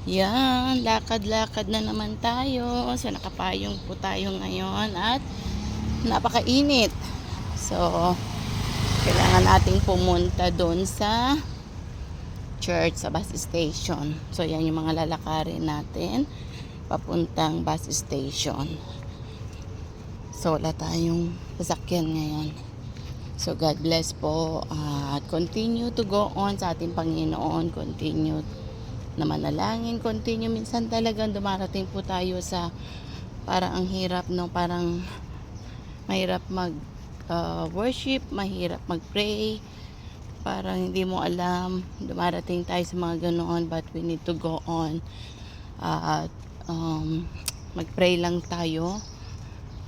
Yan, lakad-lakad na naman tayo. So, nakapayong po tayo ngayon at napakainit. So, kailangan nating pumunta doon sa church, sa bus station. So, yan yung mga lalakarin natin papuntang bus station. So, wala tayong sasakyan ngayon. So, God bless po at continue to go on sa ating Panginoon. Continue na manalangin. Continue. Minsan talagang dumarating po tayo sa parang ang hirap, no? Parang mahirap worship, mahirap mag-pray. Parang hindi mo alam. Dumarating tayo sa mga ganoon, but we need to go on. At mag-pray lang tayo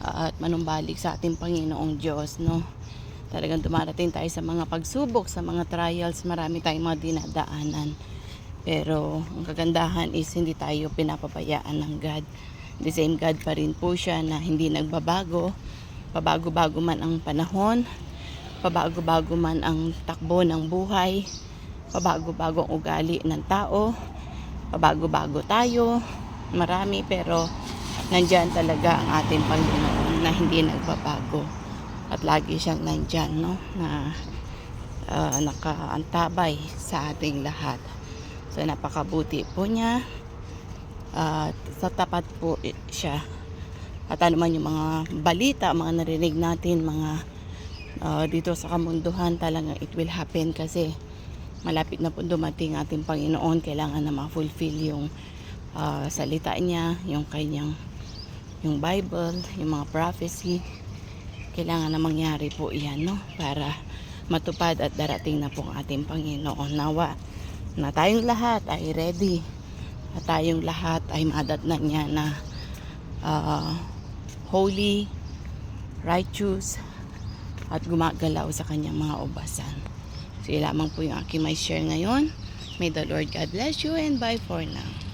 at manumbalik sa ating Panginoong Diyos, no? Talagang dumarating tayo sa mga pagsubok, sa mga trials, marami tayong mga dinadaanan. Pero ang kagandahan is hindi tayo pinapabayaan ng God. The same God pa rin po siya na hindi nagbabago. Pabago-bago man ang panahon, pabago-bago man ang takbo ng buhay, pabago-bago ang ugali ng tao, pabago-bago tayo, marami, pero nandyan talaga ang ating Panginoon na hindi nagbabago. At lagi siyang nandyan, no? Na nakaantabay sa ating lahat. So, napakabuti po niya. At sa tapat po siya. At ano man yung mga balita, mga narinig natin, mga dito sa kamunduhan, talaga it will happen kasi malapit na po dumating ating Panginoon. Kailangan na ma-fulfill yung salita niya, yung kanyang yung Bible, yung mga prophecy. Kailangan na mangyari po yan, no? Para matupad at darating na po ang ating Panginoon. Nawa na tayong lahat ay ready. At tayong lahat ay madatnan niya na holy, righteous, at gumagalaw sa kanyang mga ubasan. So, yun lamang po yung aking may share ngayon. May the Lord God bless you and bye for now.